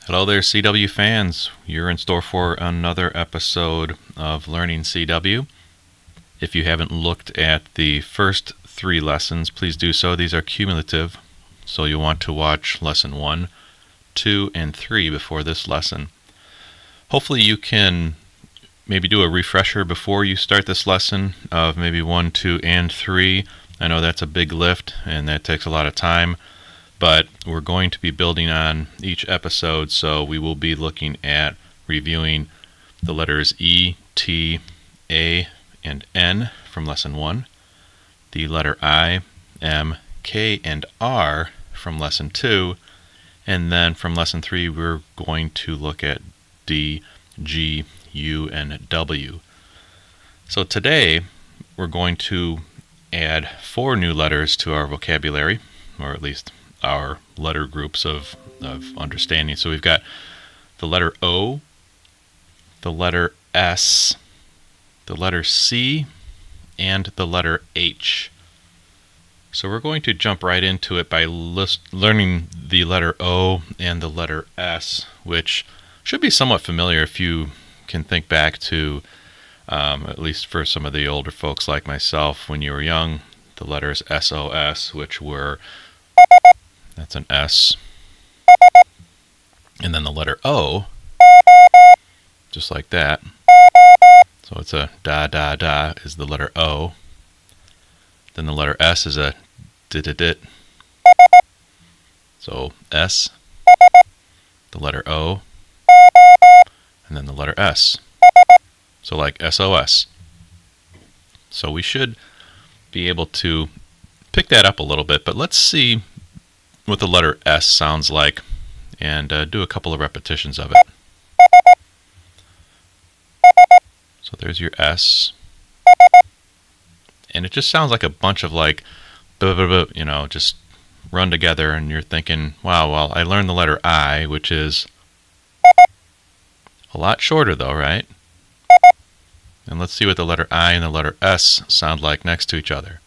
Hello there, CW fans. You're in store for another episode of Learning CW. If you haven't looked at the first 3 lessons, please do so. These are cumulative, so you'll want to watch lesson 1, 2, and 3 before this lesson. Hopefully you can maybe do a refresher before you start this lesson of maybe 1, 2, and 3. I know that's a big lift and that takes a lot of time, but we're going to be building on each episode, so we will be looking at reviewing the letters E, T, A, and N from lesson 1, the letter I, M, K, and R from lesson 2, and then from lesson 3 we're going to look at D, G, U, and W. So today we're going to add 4 new letters to our vocabulary, or at least our letter groups of understanding. So we've got the letter O, the letter S, the letter C, and the letter H. So we're going to jump right into it by learning the letter O and the letter S, which should be somewhat familiar if you can think back to, at least for some of the older folks like myself, when you were young, the letters SOS, which were, that's an S, and then the letter O, just like that. So it's a da da da is the letter O. Then the letter S is a dit. So S, the letter O, and then the letter S. So like SOS. So we should be able to pick that up a little bit, but let's see what the letter S sounds like and do a couple of repetitions of it. So there's your S, and it just sounds like a bunch of like you know, just run together, and you're thinking, wow, well, I learned the letter I, which is a lot shorter though, right? And let's see what the letter I and the letter S sound like next to each other.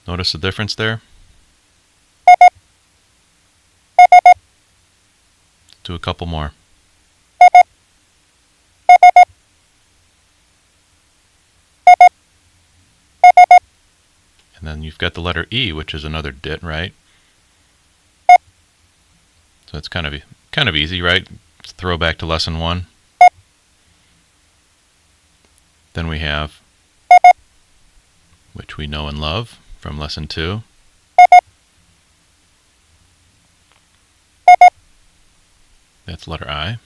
Notice the difference there? Do a couple more. And then you've got the letter E, which is another dit, right? So it's kind of easy, right? Let's throw back to lesson 1. Then we have, which we know and love from lesson 2. That's letter I.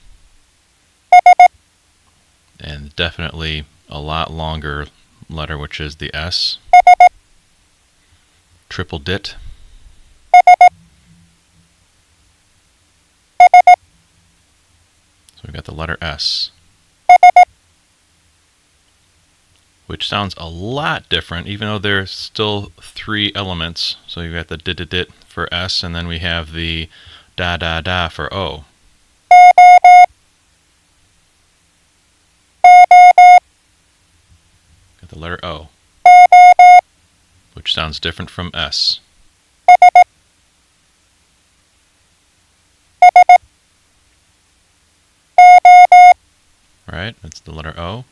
And definitely a lot longer letter, which is the S. Triple dit. So we've got the letter S, which sounds a lot different, even though there's still 3 elements. So you've got the dit for S, and then we have the da da da for O. Got the letter O, which sounds different from S. Right? That's the letter O.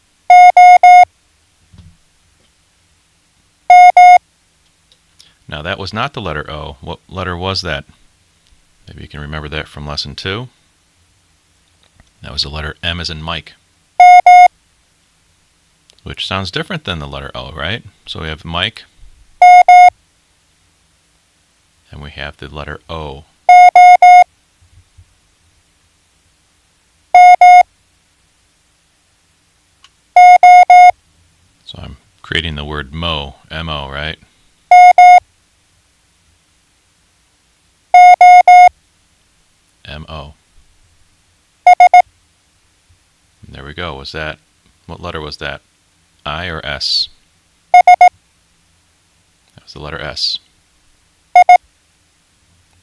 Now that was not the letter O. What letter was that? Maybe you can remember that from lesson 2. That was the letter M as in Mike, which sounds different than the letter O, right? So we have Mike, and we have the letter O. So I'm creating the word mo, M-O, right? M-O. And there we go. Was that, what letter was that? I or S? That was the letter S.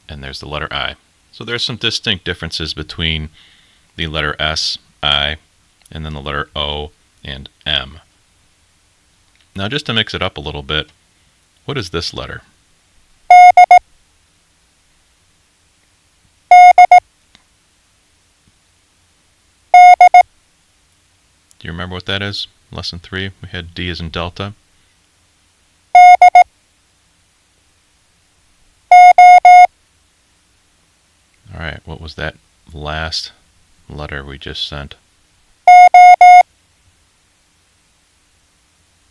And there's the letter I. So there's some distinct differences between the letter S, I, and then the letter O and M. Now just to mix it up a little bit, what is this letter? you remember what that is? Lesson 3, we had D as in delta. Alright, what was that last letter we just sent?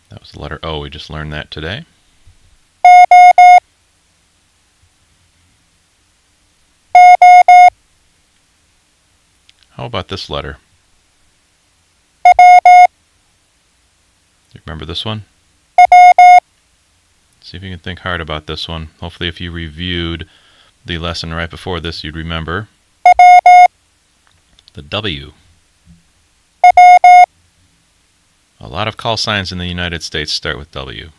That was the letter O. We just learned that today. How about this letter? You remember this one? See if you can think hard about this one. Hopefully if you reviewed the lesson right before this, you'd remember the W. A lot of call signs in the United States start with W.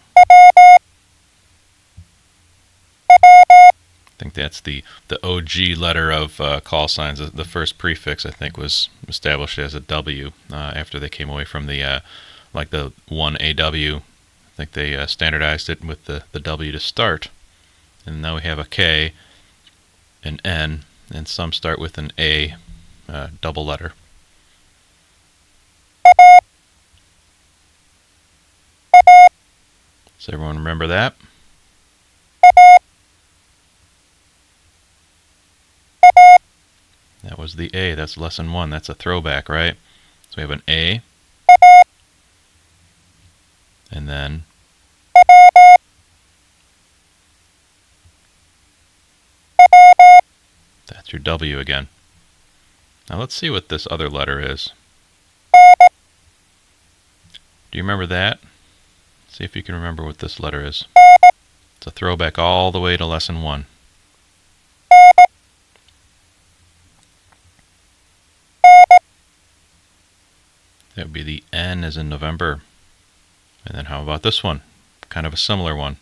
I think that's the OG letter of call signs. The first prefix, I think, was established as a W after they came away from the like the 1AW. I think they standardized it with the W to start. And now we have a K, an N, and some start with an A double letter. Does everyone remember that? That was the A. That's lesson 1. That's a throwback, right? So we have an A, and then that's your W again. Now let's see what this other letter is. Do you remember that? See if you can remember what this letter is. It's a throwback all the way to lesson 1. That would be the N as in November. And then how about this one? Kind of a similar one.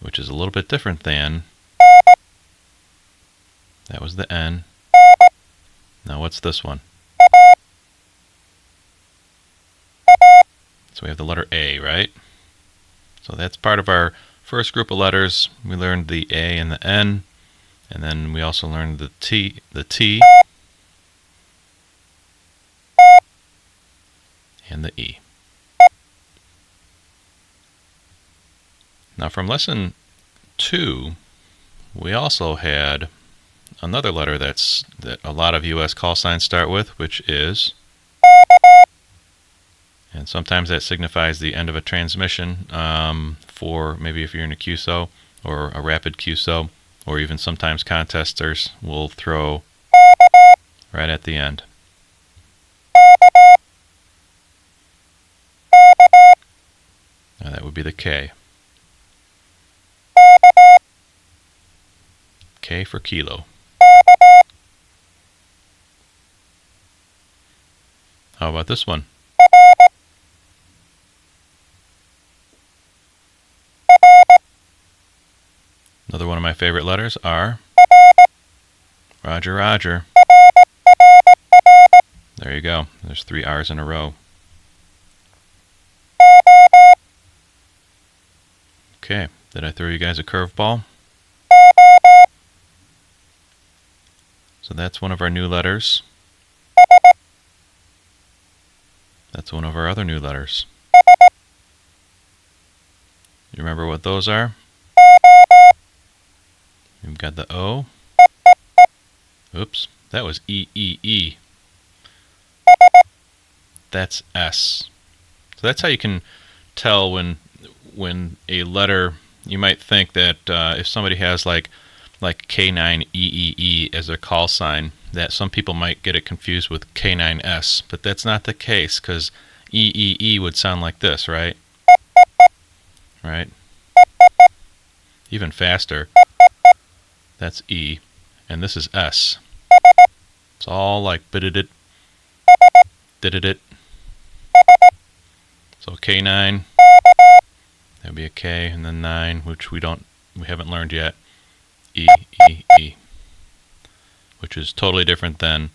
Which is a little bit different than. That was the N. Now what's this one? So we have the letter A, right? So that's part of our first group of letters. We learned the A and the N, and then we also learned the T, and the E. Now from lesson 2, we also had another letter that a lot of US call signs start with, which is, and sometimes that signifies the end of a transmission for maybe if you're in a QSO or a rapid QSO, or even sometimes contesters will throw right at the end. Now that would be the K. K for kilo. How about this one? Another one of my favorite letters, R. Roger, Roger. There you go. There's 3 R's in a row. Okay, did I throw you guys a curveball? So that's one of our new letters. That's one of our other new letters. You remember what those are? We've got the O. Oops, that was E, E, E. That's S. So that's how you can tell when a letter, you might think that if somebody has like K9EEE as their call sign, that some people might get it confused with K9S, but that's not the case, because EEE would sound like this, right? Right? Even faster. That's E, and this is S. It's all like bididit, dididit. So K9, that would be a K, and then 9, which we haven't learned yet. E, E, E, which is totally different than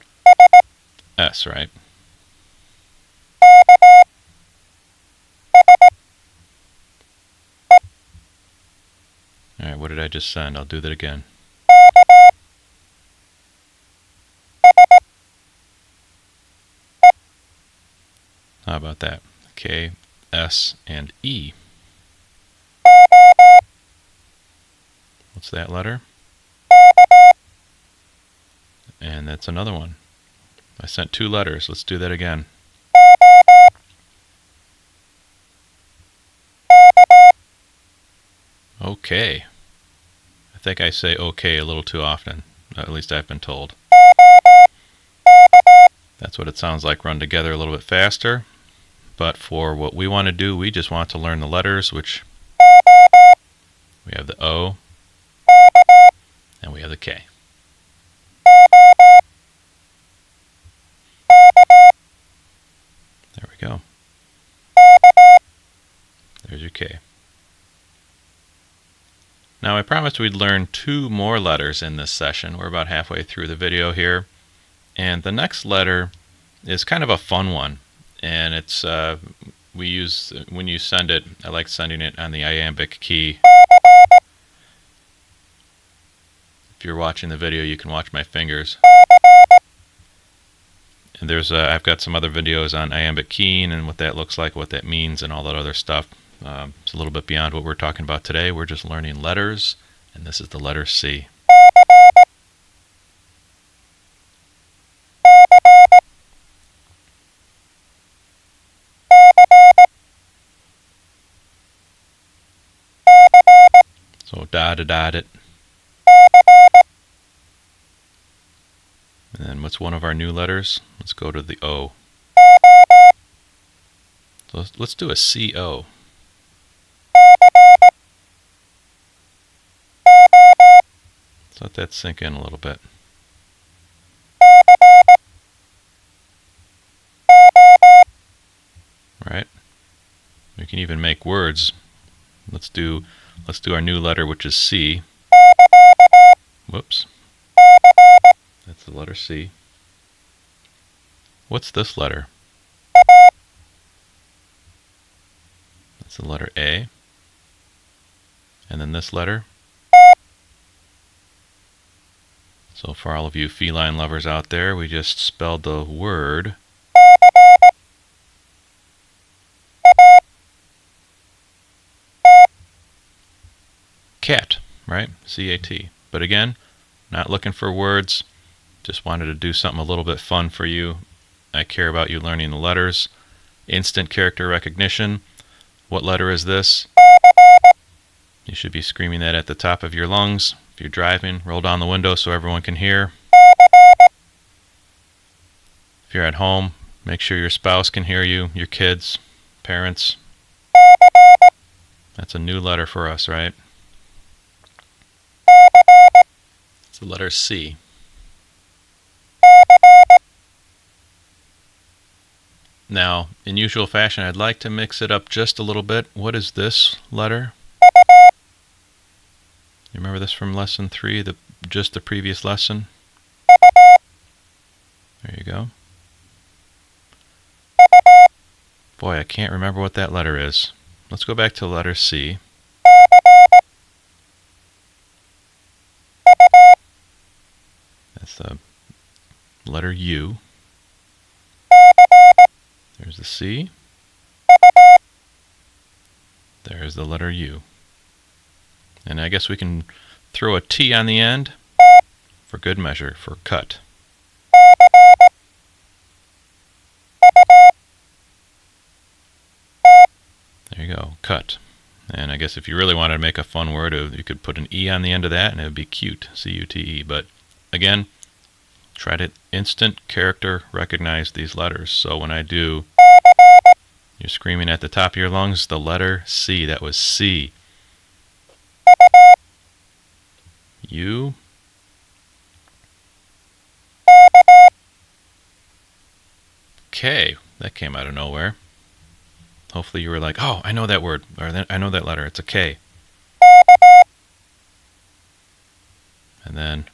S, right? Alright, what did I just send? I'll do that again. about that? K, S, and E. What's that letter? And that's another one. I sent 2 letters. Let's do that again. Okay. I think I say okay a little too often. At least I've been told. That's what it sounds like run together a little bit faster. But for what we want to do, we just want to learn the letters, which we have the O and we have the K. There we go. There's your K. Now I promised we'd learn 2 more letters in this session. We're about halfway through the video here. And the next letter is kind of a fun one. And it's we use, when you send it, I like sending it on the iambic key. If you're watching the video, you can watch my fingers. And there's I've got some other videos on iambic keying and what that looks like, what that means, and all that other stuff. It's a little bit beyond what we're talking about today. We're just learning letters, and this is the letter C. So dot it. And then what's one of our new letters? Let's go to the O. So let's do a CO. Let's let that sink in a little bit. Right? We can even make words. Let's do our new letter, which is C. Whoops. That's the letter C. What's this letter? That's the letter A. And then this letter. So for all of you feline lovers out there, we just spelled the word cat, right? C-A-T. But again, not looking for words. Just wanted to do something a little bit fun for you. I care about you learning the letters. Instant character recognition. What letter is this? You should be screaming that at the top of your lungs. If you're driving, roll down the window so everyone can hear. If you're at home, make sure your spouse can hear you, your kids, parents. That's a new letter for us, right? It's the letter C. Now, in usual fashion, I'd like to mix it up just a little bit. What is this letter? You remember this from lesson 3, just the previous lesson? There you go. Boy, I can't remember what that letter is. Let's go back to letter C. That's the letter U. There's the C. There's the letter U. And I guess we can throw a T on the end for good measure, for cut. There you go, cut. And I guess if you really wanted to make a fun word, you could put an E on the end of that and it would be cute, C-U-T-E. But again, try to instant character recognize these letters. So when I do, you're screaming at the top of your lungs, the letter C. That was C. U. K. That came out of nowhere. Hopefully you were like, oh, I know that word, or I know that letter. It's a K. And then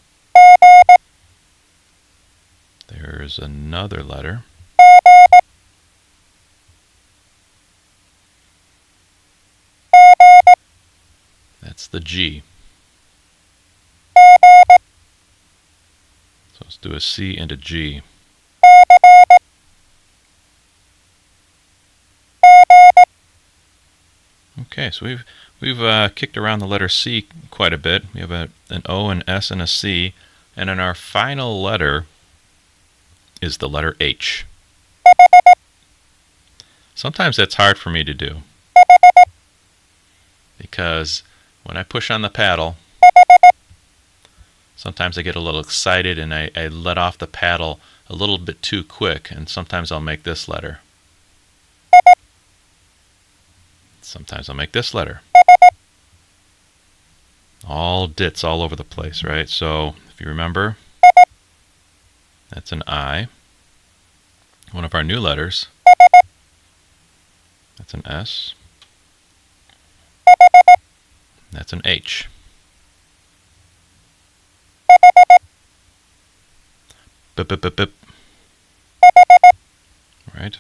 there's another letter. That's the G. So let's do a C and a G. Okay, so we've kicked around the letter C quite a bit. We have an O, an S, and a C, and then our final letter is the letter H. Sometimes that's hard for me to do because when I push on the paddle, sometimes I get a little excited and I let off the paddle a little bit too quick, and sometimes I'll make this letter. Sometimes I'll make this letter. All dits all over the place, right? So if you remember, that's an I. One of our new letters, that's an S. That's an H. Bip, bip, bip, bip. Right?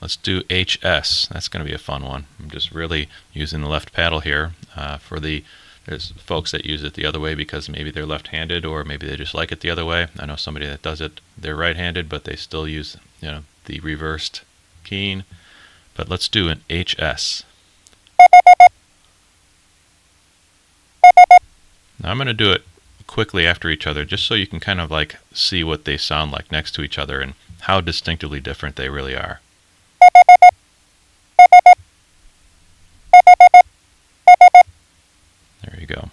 Let's do HS. That's going to be a fun one. I'm just really using the left paddle here. There's folks that use it the other way because maybe they're left-handed, or maybe they just like it the other way. I know somebody that does it. They're right-handed, but they still use the reversed keying. But let's do an HS. Now I'm going to do it quickly after each other, just so you can kind of like see what they sound like next to each other and how distinctively different they really are. There you go.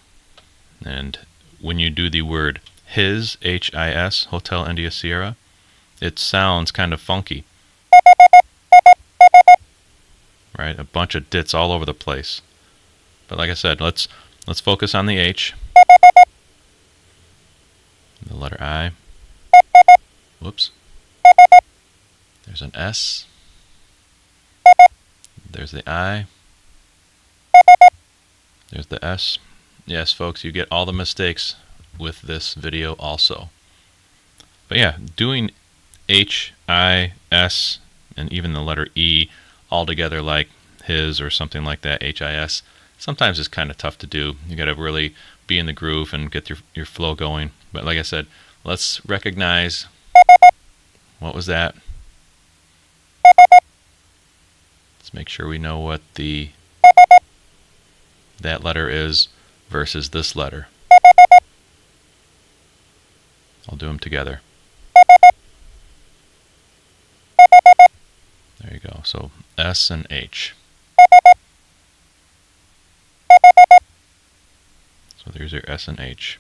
And when you do the word his, H-I-S, Hotel India Sierra, it sounds kind of funky. Right? A bunch of dits all over the place. But like I said, let's focus on the H. The letter I. Whoops. There's an S. There's the I. There's the S. Yes, folks, you get all the mistakes with this video also. But yeah, doing H, I, S, and even the letter E all together like his or something like that, H-I-S, sometimes it's kind of tough to do. You got to really be in the groove and get your flow going. But like I said, let's recognize what was that. Let's make sure we know what that letter is versus this letter. I'll do them together. There you go. So S and H. So there's your S and H.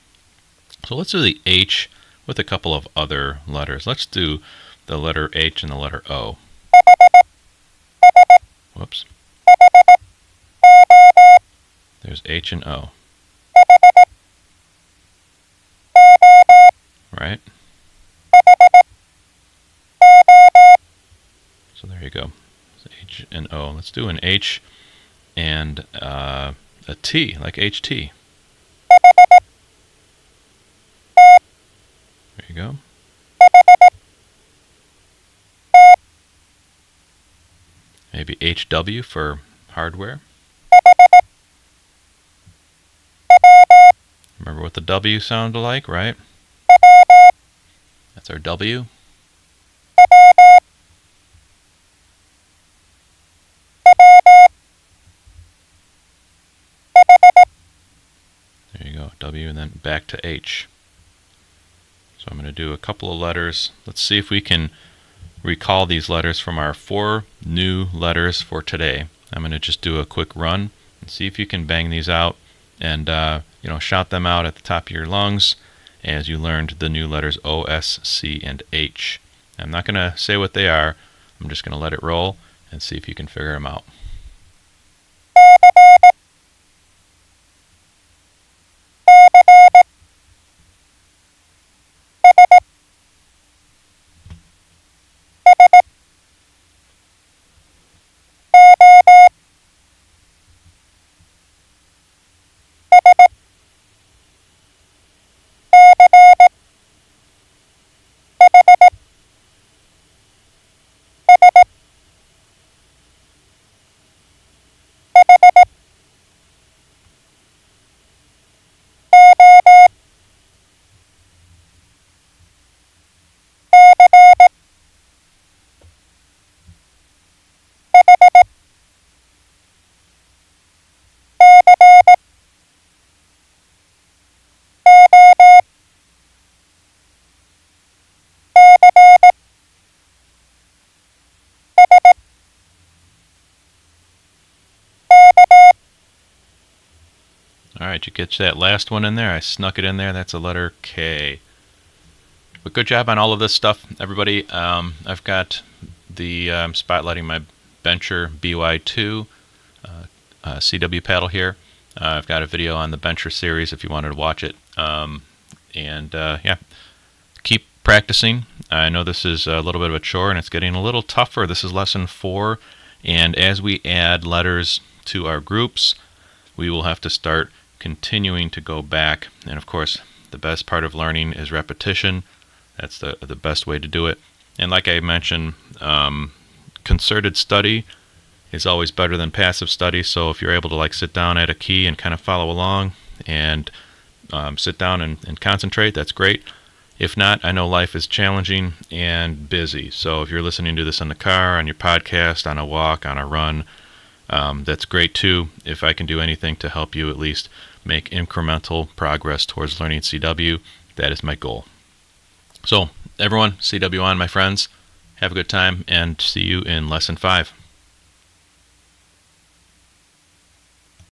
So let's do the H with a couple of other letters. Let's do the letter H and the letter O. Whoops. There's H and O. Right? So there you go. So H and O. Let's do an H and a T, like HT. There you go. Maybe HW for hardware. Remember what the W sounded like, right? That's our W. There you go, W, and then back to H. So I'm going to do a couple of letters. Let's see if we can recall these letters from our 4 new letters for today. I'm going to just do a quick run and see if you can bang these out and shout them out at the top of your lungs as you learned the new letters O, S, C, and H. I'm not going to say what they are. I'm just going to let it roll and see if you can figure them out. All right, you get that last one in there. I snuck it in there. That's a letter K. But good job on all of this stuff, everybody. I've got the spotlighting my Bencher BY2 CW paddle here. I've got a video on the Bencher series if you wanted to watch it. Yeah, keep practicing. I know this is a little bit of a chore and it's getting a little tougher. This is lesson 4, and as we add letters to our groups, we will have to start continuing to go back. And of course, the best part of learning is repetition. That's the best way to do it. And like I mentioned, concerted study is always better than passive study. So if you're able to like sit down at a key and kind of follow along and sit down and concentrate, that's great. If not, I know life is challenging and busy. So if you're listening to this in the car, on your podcast, on a walk, on a run, that's great too. If I can do anything to help you at least make incremental progress towards learning CW, that is my goal. So everyone, CW on, my friends. Have a good time and see you in lesson 5.